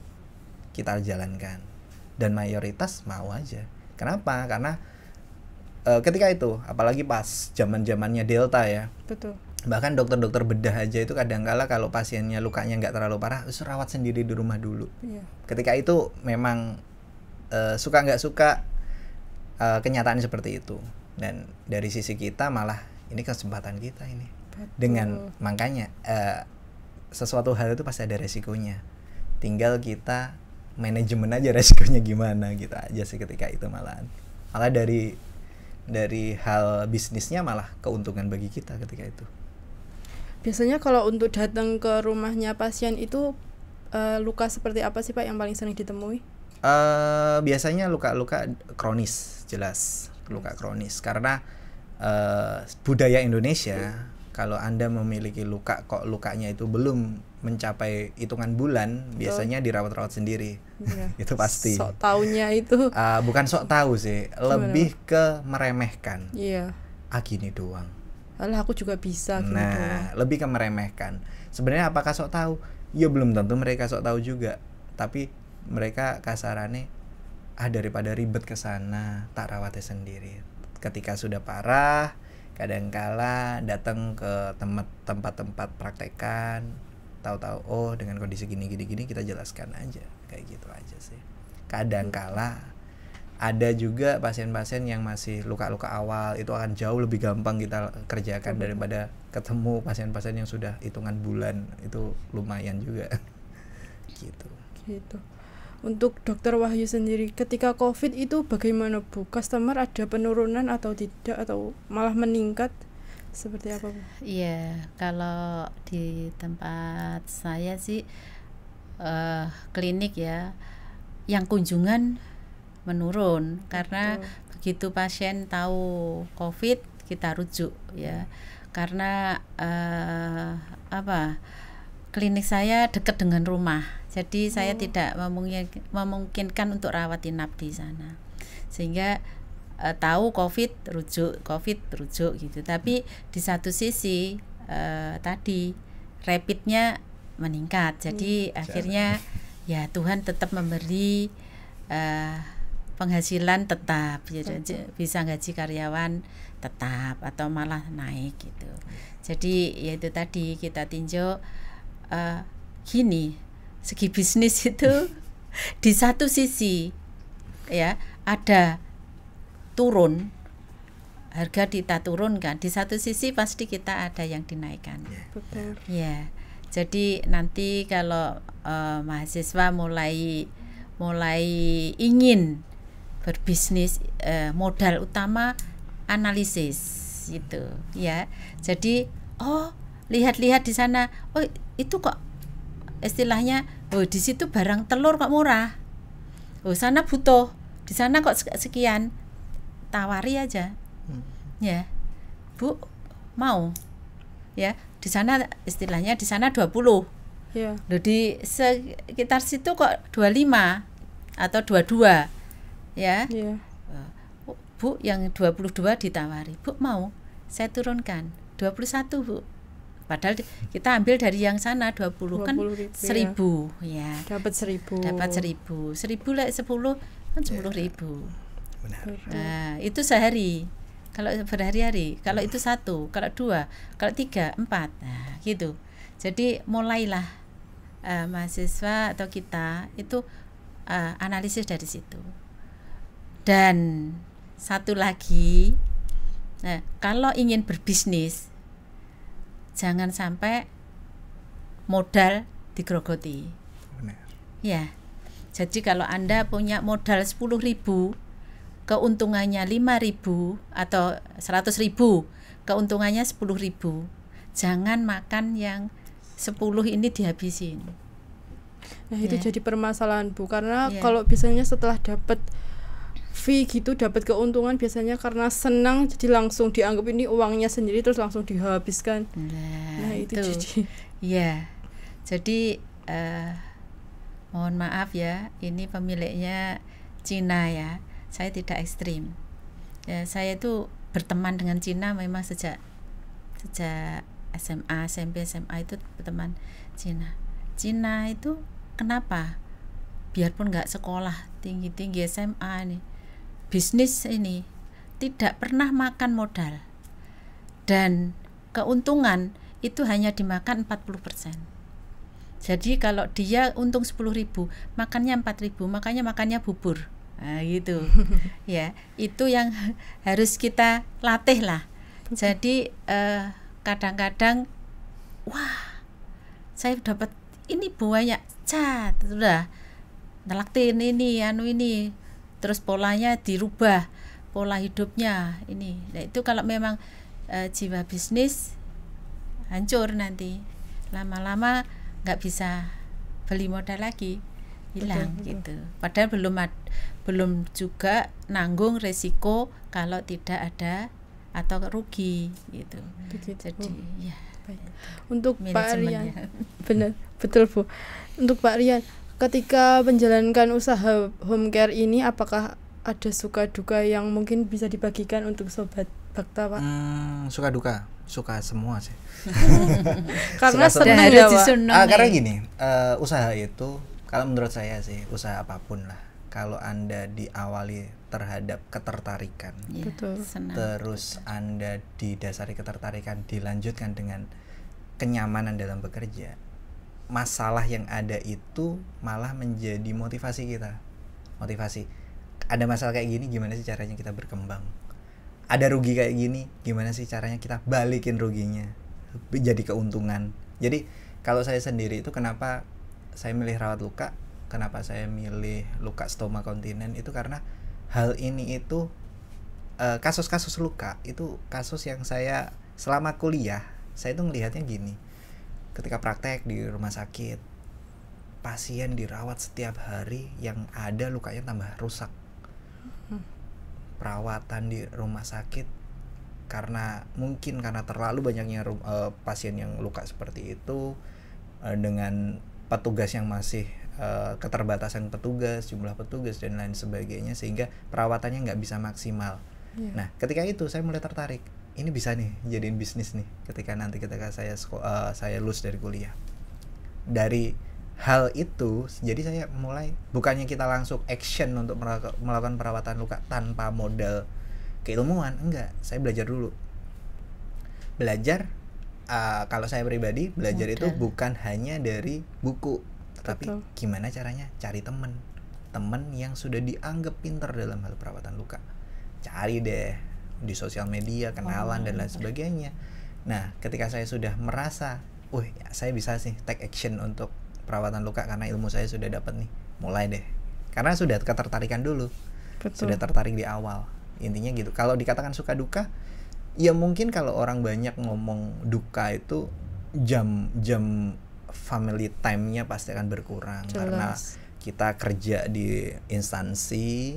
kita jalankan. Dan mayoritas mau aja. Kenapa? Karena ketika itu, apalagi pas zaman-zamannya Delta ya. Betul. Bahkan dokter-dokter bedah aja itu kadang-kala kalau pasiennya lukanya nggak terlalu parah, terus rawat sendiri di rumah dulu. Iya. Ketika itu memang suka nggak suka kenyataan seperti itu. Dan dari sisi kita malah ini kesempatan kita ini. Betul. Dengan makanya sesuatu hal itu pasti ada resikonya. Tinggal kita manajemen aja resikonya gimana gitu aja sih ketika itu malahan. Malah dari hal bisnisnya malah keuntungan bagi kita ketika itu. Biasanya kalau untuk datang ke rumahnya pasien itu luka seperti apa sih Pak yang paling sering ditemui? Biasanya luka-luka kronis, jelas luka kronis. Karena budaya Indonesia, kalau Anda memiliki luka kok lukanya itu belum mencapai hitungan bulan, biasanya dirawat-rawat sendiri. Iya. Itu pasti. Sok taunya itu. Bukan sok tahu sih, lebih ke meremehkan. Iya. Gini doang. Alah aku juga bisa gitu. Nah, lebih ke meremehkan. Sebenarnya apakah sok tahu? Ya belum tentu mereka sok tahu juga. Tapi mereka kasarannya daripada ribet ke sana, tak rawatnya sendiri. Ketika sudah parah, kadangkala datang ke tempat-tempat praktekan, tahu-tahu dengan kondisi gini kita jelaskan aja. Kayak gitu aja sih. Kadangkala ada juga pasien-pasien yang masih luka-luka awal, itu akan jauh lebih gampang kita kerjakan daripada ketemu pasien-pasien yang sudah hitungan bulan, itu lumayan juga. gitu. Untuk Dokter Wahyu sendiri ketika COVID itu bagaimana Bu? Customer ada penurunan atau tidak atau malah meningkat? Seperti apa Bu? Iya, kalau di tempat saya sih klinik ya, yang kunjungan menurun karena begitu pasien tahu COVID kita rujuk ya, karena klinik saya dekat dengan rumah, jadi saya tidak memungkinkan untuk rawat inap di sana, sehingga tahu COVID rujuk gitu. Tapi di satu sisi tadi rapidnya meningkat, jadi akhirnya ya Tuhan tetap memberi penghasilan tetap, bisa gaji karyawan tetap atau malah naik gitu. Jadi ya itu tadi kita tinjau gini, segi bisnis itu di satu sisi ya ada turun, harga kita turunkan, di satu sisi pasti kita ada yang dinaikkan. Betul. Ya, jadi nanti kalau mahasiswa mulai ingin berbisnis, modal utama analisis gitu ya. Jadi lihat-lihat di sana, itu kok istilahnya di situ barang telur kok murah, sana butuh, di sana kok sekian, tawari aja ya Bu, mau ya, di sana istilahnya di sana 20 ya. Loh, di sekitar situ kok 25 atau 22 ya. Bu, yang 22 ditawari, Bu mau saya turunkan 21 Bu, Padahal kita ambil dari yang sana 20 kan 20.000 1.000 ya. Dapat 1.000. Dapat 1.000. 1.000 lek 10 kan 10.000. Benar. Nah, itu sehari. Kalau berhari-hari, kalau itu 1, kalau 2, kalau 3, 4. Nah, gitu. Jadi mulailah mahasiswa atau kita itu analisis dari situ. Dan satu lagi, nah, kalau ingin berbisnis jangan sampai modal digerogoti. Benar. Ya. Jadi kalau Anda punya modal 10.000, keuntungannya 5.000 atau 100.000, keuntungannya 10.000. Jangan makan yang 10 ini dihabisin. Nah, itu Ya. jadi permasalahan Bu, karena Ya. kalau biasanya setelah dapat fee gitu, dapat keuntungan biasanya karena senang jadi langsung dianggap ini uangnya sendiri terus langsung dihabiskan. Nah, itu jadi ya. Jadi mohon maaf ya, ini pemiliknya Cina ya. Saya tidak ekstrim. Ya, saya itu berteman dengan Cina memang sejak SMA, SMP, SMA itu berteman Cina. Cina itu kenapa? Biarpun nggak sekolah tinggi-tinggi SMA nih, bisnis ini tidak pernah makan modal. Dan keuntungan itu hanya dimakan 40%. Jadi kalau dia untung 10.000, makannya 4.000, makanya makannya bubur. Nah, gitu. Ya, itu yang harus kita latih lah. Jadi kadang-kadang wah, saya dapat ini banyak cat, sudah nelaktin ini terus polanya dirubah, pola hidupnya ini. Nah, itu kalau memang jiwa bisnis hancur nanti, lama-lama nggak bisa beli modal lagi, hilang. Betul. Gitu. Padahal belum juga nanggung resiko kalau tidak ada atau rugi gitu. begitu. Jadi ya Baik. Untuk Pak manajemennya. Rian, benar, betul Bu. Untuk Pak Rian, ketika menjalankan usaha home care ini, apakah ada suka duka yang mungkin bisa dibagikan untuk sobat Bakta, Pak? Suka duka, suka semua sih. Karena suka senang harus ya, Pak. disunung Karena nih. gini, usaha itu kalau menurut saya sih, usaha apapun lah, kalau Anda diawali terhadap ketertarikan, Ya, Betul. senang. terus Anda didasari ketertarikan, dilanjutkan dengan kenyamanan dalam bekerja, masalah yang ada itu malah menjadi motivasi kita. Motivasi, ada masalah kayak gini, gimana sih caranya kita berkembang? Ada rugi kayak gini, gimana sih caranya kita balikin ruginya jadi keuntungan. Jadi kalau saya sendiri itu, kenapa saya milih rawat luka, kenapa saya milih luka stoma kontinen, itu karena hal ini itu kasus-kasus luka itu kasus yang saya selama kuliah saya tuh melihatnya gini. Ketika praktek di rumah sakit, pasien dirawat setiap hari, yang ada lukanya tambah rusak. Perawatan di rumah sakit mungkin karena terlalu banyaknya pasien yang luka seperti itu, dengan petugas yang masih keterbatasan petugas, jumlah petugas dan lain sebagainya, sehingga perawatannya nggak bisa maksimal. Nah, ketika itu saya mulai tertarik, ini bisa nih jadiin bisnis nih ketika saya lulus dari kuliah. Dari hal itu, jadi saya mulai, bukannya kita langsung action untuk melakukan perawatan luka tanpa modal keilmuan, enggak, saya belajar dulu. Belajar, kalau saya pribadi, belajar itu bukan hanya dari buku, tapi Betul. gimana caranya cari teman yang sudah dianggap pintar dalam hal perawatan luka. Cari deh di sosial media, kenalan dan lain sebagainya. Nah, ketika saya sudah merasa, ya, saya bisa sih take action untuk perawatan luka karena ilmu saya sudah dapat nih, mulai deh. Karena sudah ketertarikan dulu. Betul. Sudah tertarik di awal. Intinya gitu. Kalau dikatakan suka duka, ya mungkin kalau orang banyak ngomong duka itu jam family time-nya pasti akan berkurang. Jelas. Karena kita kerja di instansi,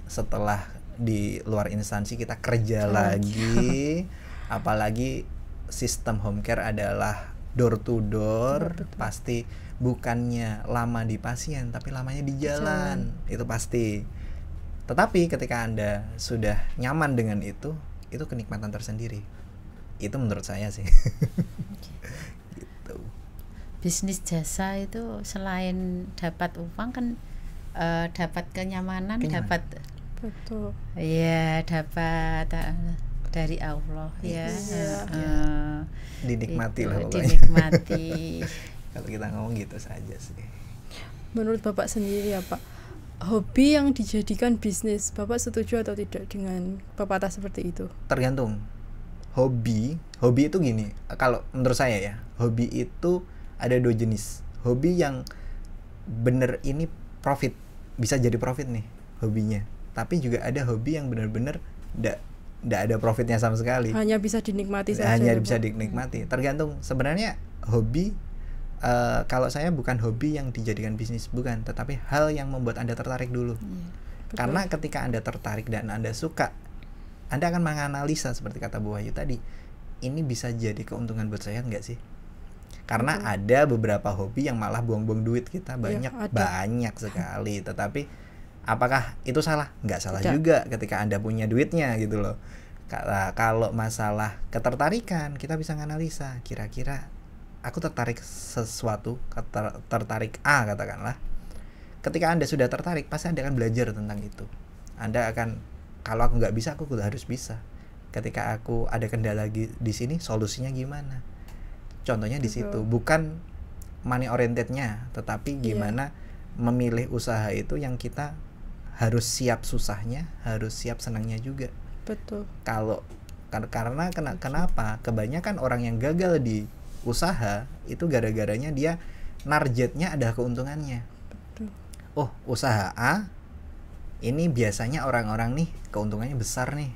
setelah di luar instansi kita kerja lagi. Apalagi sistem home care adalah door to door, pasti bukannya lama di pasien tapi lamanya di jalan. Itu pasti. Tetapi ketika Anda sudah nyaman dengan itu kenikmatan tersendiri. Itu menurut saya sih. bisnis jasa itu selain dapat uang kan dapat kenyamanan, dapat Betul. ya dapat dari Allah ya. Dinikmati itu, lah pokoknya. dinikmati. Kalau kita ngomong gitu saja sih. Menurut Bapak sendiri ya Pak, hobi yang dijadikan bisnis, Bapak setuju atau tidak dengan pepatah seperti itu? Tergantung. Hobi itu gini, kalau menurut saya ya, hobi itu ada 2 jenis. Hobi yang bener ini profit, bisa jadi profit nih hobinya. Tapi juga ada hobi yang bener-bener nggak ada profitnya sama sekali. Hanya bisa dinikmati saja. Hanya ya, bisa Pak? dinikmati. Tergantung sebenarnya hobi. Kalau saya bukan hobi yang dijadikan bisnis, bukan, tetapi hal yang membuat Anda tertarik dulu. Karena ketika Anda tertarik dan Anda suka, Anda akan menganalisa seperti kata Bu Wahyu tadi, ini bisa jadi keuntungan buat saya nggak sih? Karena ada beberapa hobi yang malah buang-buang duit kita banyak sekali. Tetapi apakah itu salah? Nggak salah juga ketika Anda punya duitnya gitu loh. Kalau masalah ketertarikan, kita bisa menganalisa kira-kira aku tertarik sesuatu, tertarik A katakanlah. Ketika Anda sudah tertarik, pasti Anda akan belajar tentang itu. Anda akan, kalau aku nggak bisa, aku harus bisa. Ketika aku ada kendala di sini, solusinya gimana? Contohnya di situ, bukan money orientednya, tetapi gimana memilih usaha itu yang kita harus siap susahnya, harus siap senangnya juga. Betul. Karena kenapa? Kebanyakan orang yang gagal di usaha itu gara-garanya dia nargetnya ada keuntungannya. Betul. Oh, usaha A ini biasanya orang-orang nih keuntungannya besar nih.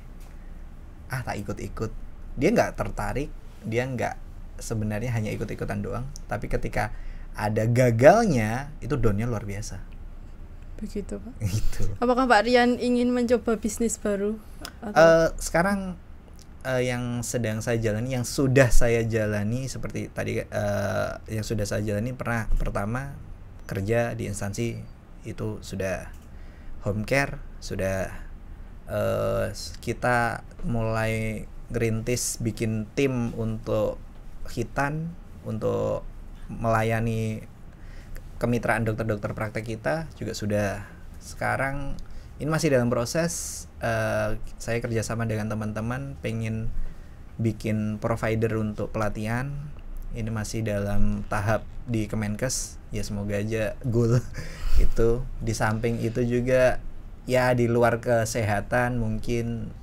Tak ikut-ikut. Dia nggak tertarik, dia nggak, sebenarnya hanya ikut-ikutan doang. Tapi ketika ada gagalnya, itu downnya luar biasa. Begitu Pak. Gitu. Apakah Pak Rian ingin mencoba bisnis baru? Sekarang yang sedang saya jalani, yang sudah saya jalani seperti tadi, yang sudah saya jalani pernah pertama kerja di instansi itu sudah home care, sudah kita mulai ngerintis bikin tim untuk hitan, untuk melayani kemitraan dokter-dokter praktek kita juga sudah. Sekarang ini masih dalam proses. Saya kerjasama dengan teman-teman pengen bikin provider untuk pelatihan. Ini masih dalam tahap di Kemenkes, ya semoga aja goal itu. Di samping itu juga ya di luar kesehatan mungkin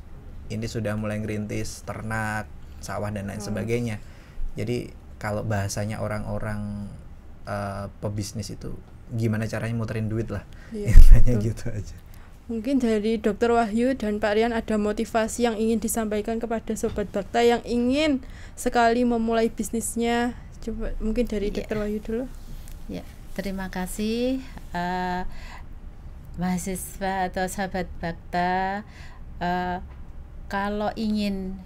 ini sudah mulai ngerintis ternak, sawah dan lain sebagainya. Jadi kalau bahasanya orang-orang pebisnis itu gimana caranya muterin duit lah. Intinya gitu aja. Mungkin dari Dr. Wahyu dan Pak Rian ada motivasi yang ingin disampaikan kepada Sobat Bakta yang ingin sekali memulai bisnisnya. Coba mungkin dari Dr. Wahyu dulu. Ya, terima kasih mahasiswa atau Sahabat Bakta. Kalau ingin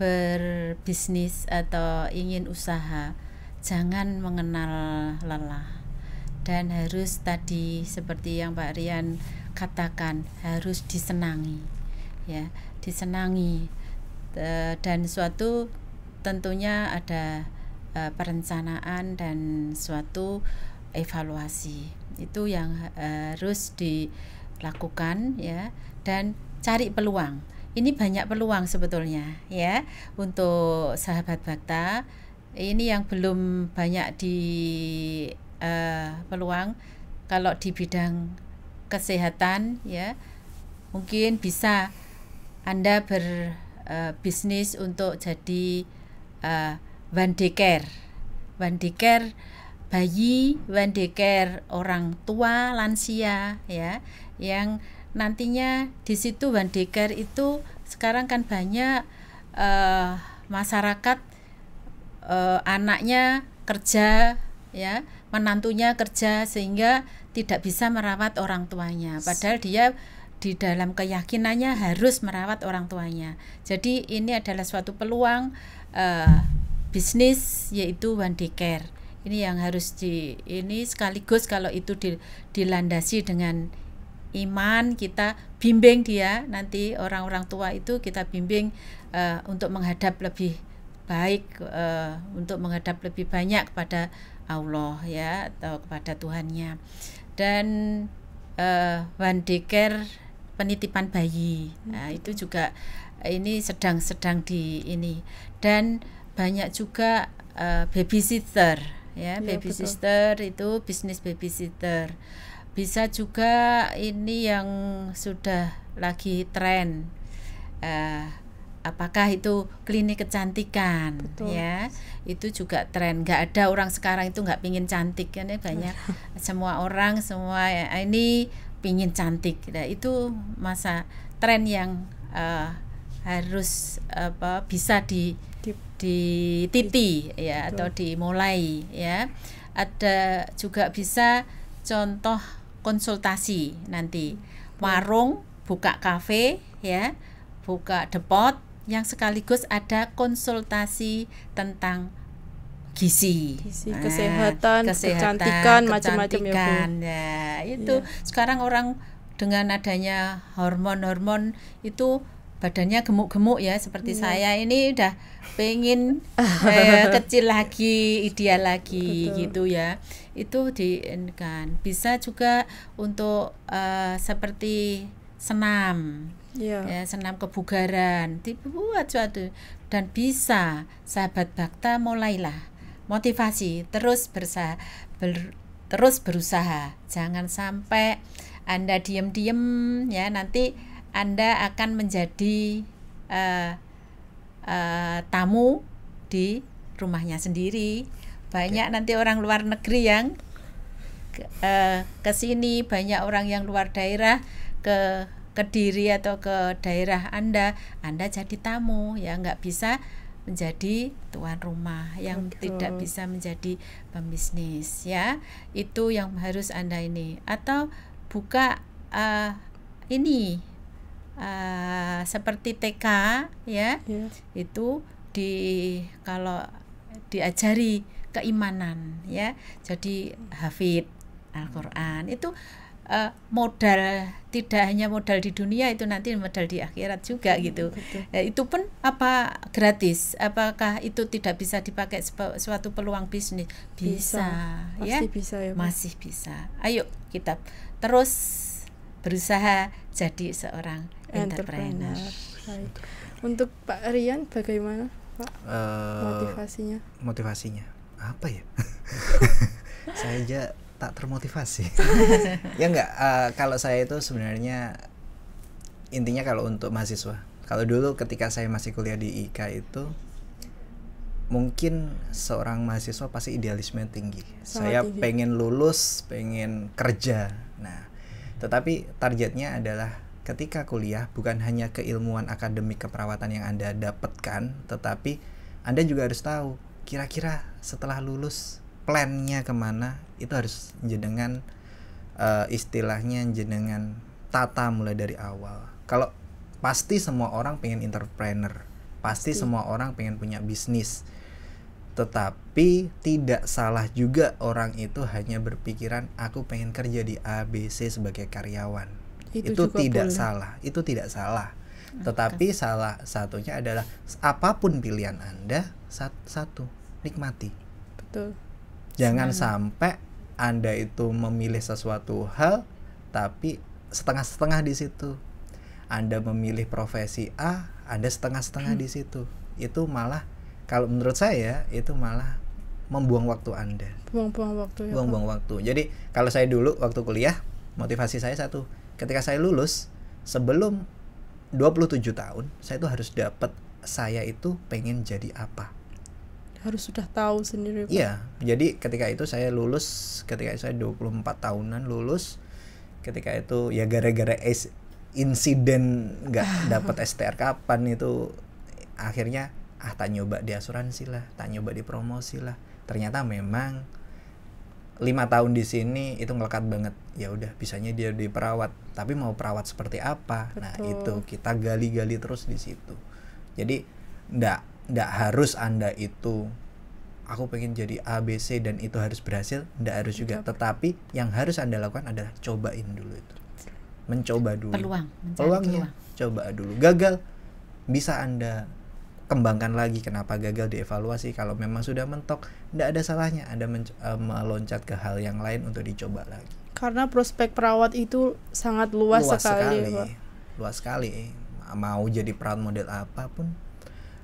berbisnis atau ingin usaha, jangan mengenal lelah. Dan harus tadi seperti yang Pak Rian katakan, harus disenangi, ya, disenangi, dan suatu tentunya ada perencanaan dan suatu evaluasi itu yang harus dilakukan, ya, dan cari peluang. Ini banyak peluang sebetulnya, ya, untuk Sahabat Bakta. Ini yang belum banyak di peluang kalau di bidang kesehatan, ya, mungkin bisa Anda berbisnis untuk jadi one day care bayi, one day care orang tua lansia, ya, yang nantinya di situ one day care itu sekarang kan banyak masyarakat anaknya kerja, ya, menantunya kerja sehingga tidak bisa merawat orang tuanya, padahal dia di dalam keyakinannya harus merawat orang tuanya. Jadi ini adalah suatu peluang bisnis, yaitu one day care. Ini yang harus ini sekaligus kalau itu dilandasi dengan iman, kita bimbing dia, nanti orang-orang tua itu kita bimbing untuk menghadap lebih baik, untuk menghadap lebih banyak kepada Allah ya, atau kepada Tuhannya. Dan one daycare, penitipan bayi. Nah, itu juga ini sedang di ini. Dan banyak juga babysitter ya, babysitter itu bisnis babysitter. Bisa juga ini yang sudah lagi tren, apakah itu klinik kecantikan. Betul. Ya, itu juga tren. Nggak ada orang sekarang itu nggak pingin cantik kan ya, banyak semua orang semua ini pingin cantik. Nah, itu masa tren yang harus bisa dititi ya, atau dimulai ya. Ada juga bisa contoh konsultasi nanti, warung, buka kafe ya, buka depot yang sekaligus ada konsultasi tentang gizi, kesehatan, kecantikan, macam-macam ya, itu sekarang orang dengan adanya hormon itu badannya gemuk-gemuk ya, seperti saya ini udah pengen kecil lagi, ideal lagi. Betul. Gitu ya. Itu kan bisa juga untuk seperti senam. Ya, senam kebugaran dibuat suatu, dan bisa sahabat Bhakta mulailah motivasi, terus berusaha. Jangan sampai Anda diam-diam ya, nanti Anda akan menjadi tamu di rumahnya sendiri. Banyak nanti orang luar negeri yang ke sini, banyak orang yang luar daerah ke Kediri atau ke daerah Anda jadi tamu ya, nggak bisa menjadi tuan rumah, yang tidak bisa menjadi pembisnis ya. Itu yang harus Anda ini, atau buka ini seperti TK ya, itu kalau diajari keimanan ya, jadi hafid Al-Quran. Itu modal, tidak hanya modal di dunia, itu nanti modal di akhirat juga gitu. Itu pun gratis. Apakah itu tidak bisa dipakai suatu peluang bisnis? Bisa ya, masih bisa. Ayo kita terus berusaha jadi seorang entrepreneur. Untuk Pak Rian bagaimana Pak motivasinya apa ya? Saya aja tak termotivasi. Ya enggak, kalau saya itu sebenarnya intinya kalau untuk mahasiswa, kalau dulu ketika saya masih kuliah di IKA itu mungkin seorang mahasiswa pasti idealisme tinggi. Saya pengen lulus, pengen kerja. Nah, tetapi targetnya adalah ketika kuliah bukan hanya keilmuan akademik keperawatan yang Anda dapatkan, tetapi Anda juga harus tahu kira-kira setelah lulus plannya kemana. Itu harus jenengan istilahnya jenengan tata mulai dari awal. Kalau pasti semua orang pengen entrepreneur, pasti semua orang pengen punya bisnis, tetapi tidak salah juga orang itu hanya berpikiran aku pengen kerja di ABC sebagai karyawan. Itu tidak salah, itu tidak salah. Tetapi salah satunya adalah apapun pilihan Anda, satu nikmati. Betul. Jangan sampai Anda itu memilih sesuatu hal tapi setengah-setengah di situ. Anda memilih profesi A, Anda setengah-setengah di situ. Itu malah, kalau menurut saya itu malah membuang waktu Anda. Buang-buang waktu ya. Buang-buang waktu. Jadi kalau saya dulu waktu kuliah, motivasi saya satu, ketika saya lulus sebelum 27 tahun, saya itu harus dapat saya itu pengen jadi apa. Harus sudah tahu sendiri Pak. Iya, jadi ketika itu saya lulus, ketika saya 24 tahunan lulus, ketika itu ya gara-gara insiden nggak dapat STR kapan itu, akhirnya tak nyoba di asuransi lah, tak nyoba di promosi lah. Ternyata memang 5 tahun di sini itu ngelekat banget. Ya udah, bisanya dia di perawat, tapi mau perawat seperti apa? Betul. Nah, itu kita gali-gali terus di situ. Jadi nggak harus Anda itu aku pengen jadi ABC dan itu harus berhasil, nggak harus juga. Tetapi yang harus Anda lakukan adalah cobain dulu itu. Mencoba dulu. Peluangnya, coba dulu. Gagal bisa Anda kembangkan lagi, kenapa gagal dievaluasi. Kalau memang sudah mentok, tidak ada salahnya Anda meloncat ke hal yang lain untuk dicoba lagi. Karena prospek perawat itu sangat luas sekali, Pak. Luas sekali. Mau jadi perawat model apapun,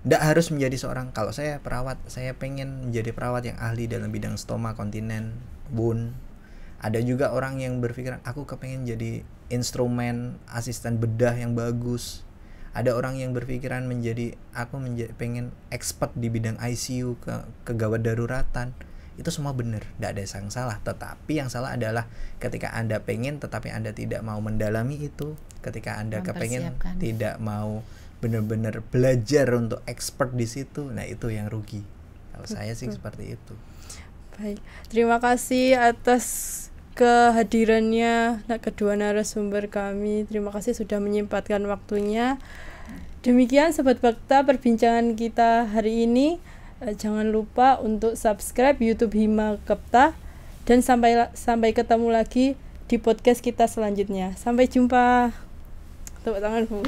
tidak harus menjadi seorang. Kalau saya perawat, saya pengen menjadi perawat yang ahli dalam bidang stoma, kontinen, wound. Ada juga orang yang berpikiran, aku kepengen jadi instrumen asisten bedah yang bagus. Ada orang yang berpikiran pengen expert di bidang ICU, kegawat daruratan. Itu semua benar, tidak ada yang salah. Tetapi yang salah adalah ketika Anda pengen tetapi Anda tidak mau mendalami itu, ketika Anda kepengen tidak mau benar-benar belajar untuk expert di situ, nah itu yang rugi. Kalau saya sih seperti itu. Baik, terima kasih atas kehadirannya kedua narasumber kami. Terima kasih sudah menyempatkan waktunya. Demikian Sobat Bakta perbincangan kita hari ini. Jangan lupa untuk subscribe YouTube Hima Kepta dan sampai ketemu lagi di podcast kita selanjutnya. Sampai jumpa. Tepuk tangan, Bu.